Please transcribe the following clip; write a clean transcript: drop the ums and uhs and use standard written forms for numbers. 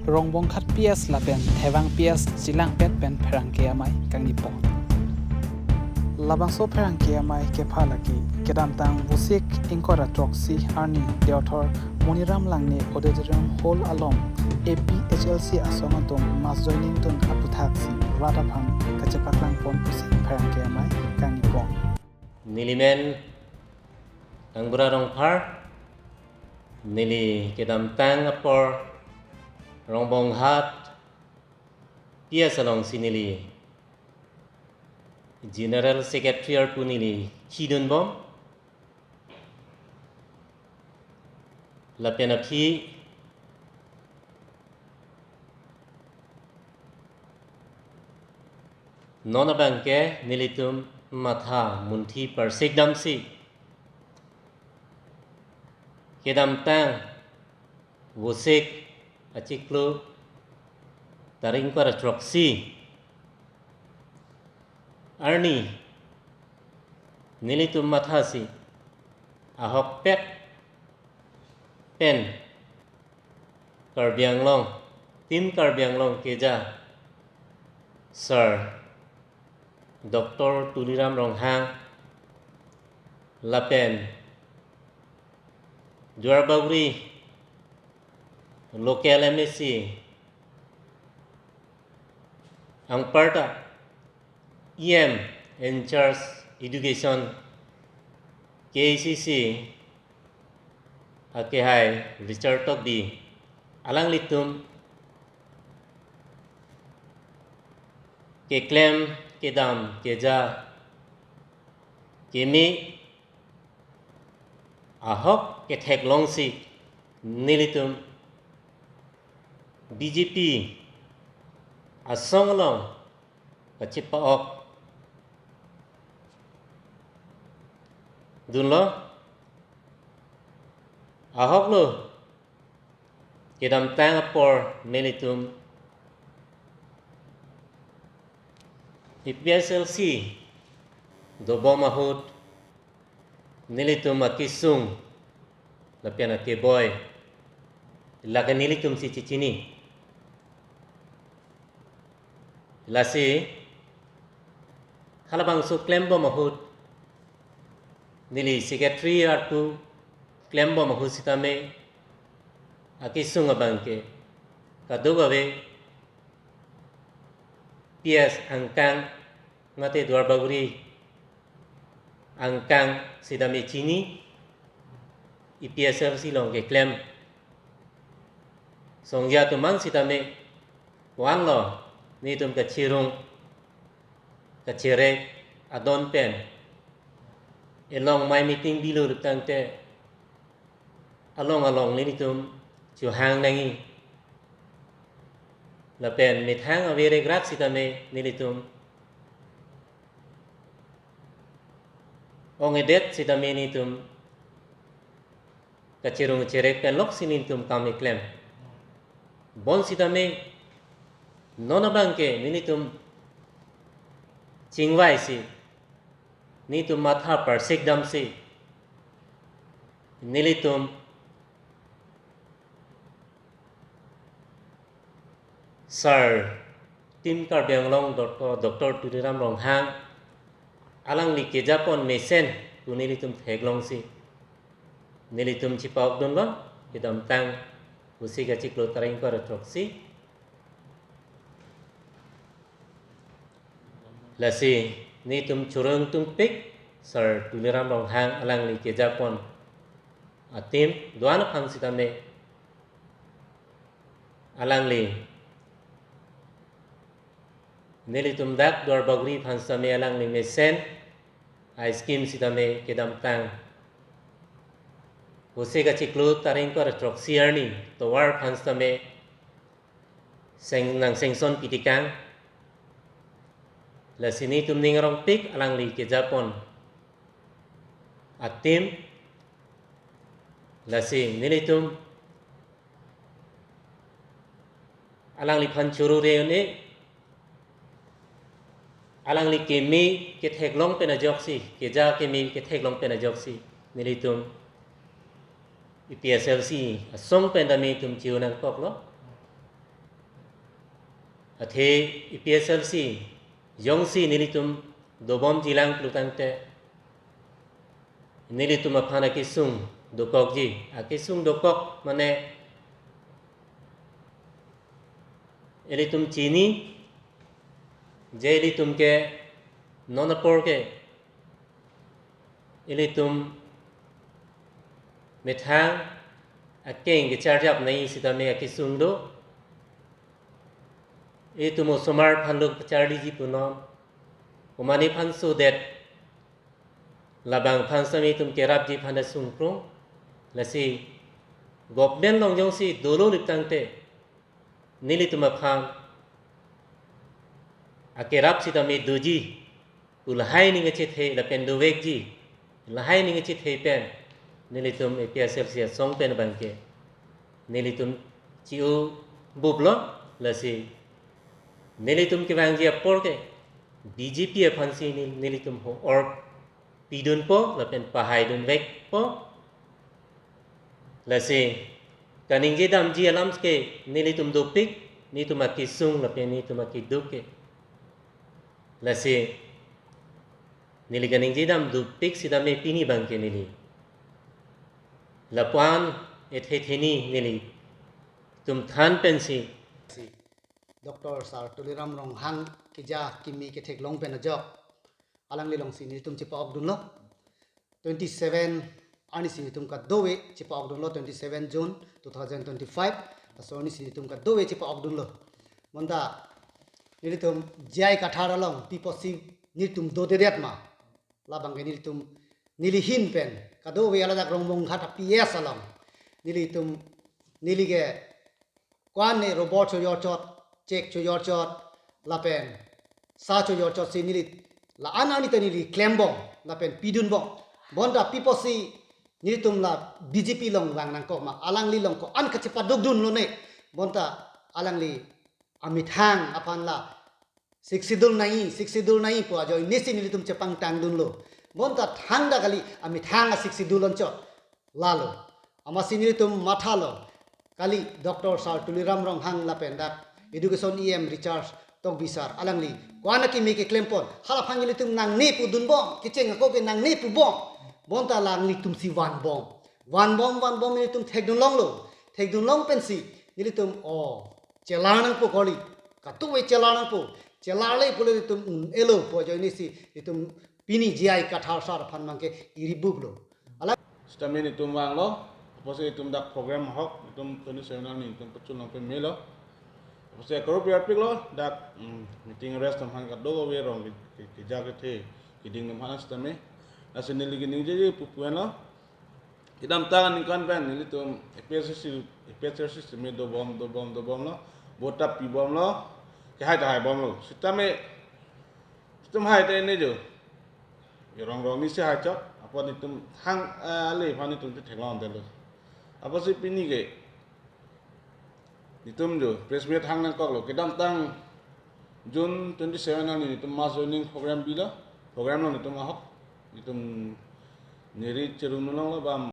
Rong Bonghat PS Lapen Thevang PS Chelang pet pen Pherangke Amai Kangni Labang so Pherangke Amai kepa lagi kedam tang busik ingkora troksi arni deothor Moniram langni auditorium hall along APHLC asongatum mas joining tun aputhaksi radaphan kachepaklang pon pusik Pherangke Amai Kangni Nilimen angbura rong par nili kedam tang apor rong Bonghat pia salong sinili General Secretary punili Chidun bom Lapen aphi nona bangke nilitum matha munthi persik damsi kedam tang wusik achiklu taring para troksi arni nilitum matha si ahok pet pen karbiang long tim karbiang long keja sir Dr. Tuliram Rong Lapen Juarbagri Local MSc ang parta EM in charge education KCC akehai Richard Tokdi alang litum ke claim kedam keja kemi ahok kethek longsi nilitum BJP asong long kachipaok dunlo ahok lo kedam tang apor nilitum IPSLC dobo mahut nilitum akisung lapian akeboy ilakan nilitum si cicini lasi halabang su klembo mahut nili secretary artu klembo mahut sitame akisung abangke kadogawe PS angkang ngate Duarbaguri angkang sidame chini IPSLC long ke claim songja tumang sidame wan lo ni tum kachirung kachere adon pen elong my meeting bilo rutante along ni tum chu hang nangi Lapen mithang avere grak sitame nilitum ongedet sitame nitum kachirung cherek penlok sinitum kami klem bon sitame nona bangke nilitum chingwai si nitum matha persik dam si nilitum Sir tim karbiang long Dr. Tuliram Rong alang li kejapon mesen tu nilitum theglong si nilitum chipaok dun lo kedam tang usi gachik lo taring ko troksi lasi nitum churung tumpik Sir Tuliram Rong alang li kejapon atim duan phang sitame alang li nilitum dak Duarbagri phansame alang ni mesen a scheme sitame kedam tang usega chiklu taring ko troksi arni to war phansame sengson pitikang lasini tum ningrong pik alang li ke Japon atim lasi nilitum alang li phanchuru reune alang li kemi ke theklong pena joksi keja kemi ke theklong pena joksi nilitum IPSLC asong pendami tum chiu nang kok lo athe EPSLC yongsi nilitum dobom Chelang plutangte nilitum aphana kisung dokok ji akisung dokok mane elitum chini jelitum ke nonapor ke elitum methang akeng ke charjap nai sitame akisung do elitum somar phanluk charli ji punom umani phansu det labang phansami tum kerap ji phana sungprong lasi government long jongsi dolo liptangte nilitum aphang akerap sitame doji ulahai ni ngecit he lapen dowek ji lahai ni ngecit he pen nilitum EPSLC song pen bangke nilitum ciu bublo lasi nilitum ke bangji apor ke BJP phansi nilitum ho or pidun po lapen pahai dun vek po lasi kaning je dam ji alam ke nilitum dopik nitum akisung lapen nitum akiduk ke lasi nili kaning je dam dopik sidame pini bangke nili lapuan ethetheni nili tum than pensi Dr. Sar Tuliram Rong Hang kija kimi ke thek long pen ajok alang li long sini tum chipa ok dun lo 27 ani sini tum ka dowe chipa ok dun lo 27 June 2025 so ni sini tum ka dowe chipa ok dun lo monda ni tum jai ka thara long pipo si ni tum do de ret ma la bang ni tum nili hin pen ka dowe ala dak rong Bonghat PS alam nili tum nili ge kwan ne robot cho yor chot cek cho yor chot Lapen sa cho yor chot si nilit la ana ni tani li klembong Lapen pidun bong bonda pipo si nilitum la BJP long wang nang ko ma alang li long ko an ka cepat dogdun lo ne bonta alang li amit hang apan la siksidul nai po ajo nesi nilitum cepang tang dun lo bonta thang da kali amit hang a siksidul on chot lalo amasi nilitum matha lo kali Dr. Sar Tuliram Rong Hang Lapen dak education recharge tok bisar alangli kwana ki meke klempon hala phangili tum nang ne pu dun bom kicheng ko ke nang ne pu bom bonta lang li tum si wan bom ni tum thek dun long pensi ni tum o chelang po koli ka tu we chelang po chelale pole tum elo po jo ni si tum pini gi ka thar sar phan mangke iribub lo ala Stamin itum wang lo pose itum dak program hok itum 27 ni itum pecul nang pen melo pose karo biar pik lo dak meeting rest tam han do we rong ki jaga the ki ding nam hanas tame asin ligi ning je pupuan lo idam tangan ni kan pen ni itum EPSLC me do bom lo botap pi bom lo ki hai bom lo sitame situm hai te ne jo rong ni se hai chok apa ni tum hang ale phani tum te thelon de lo apa si pini ke nitum jo press meet hang nang kok lo kedam tang June 27 ani nitum mass joining program lo nitum ahok nitum neri cerun lo bam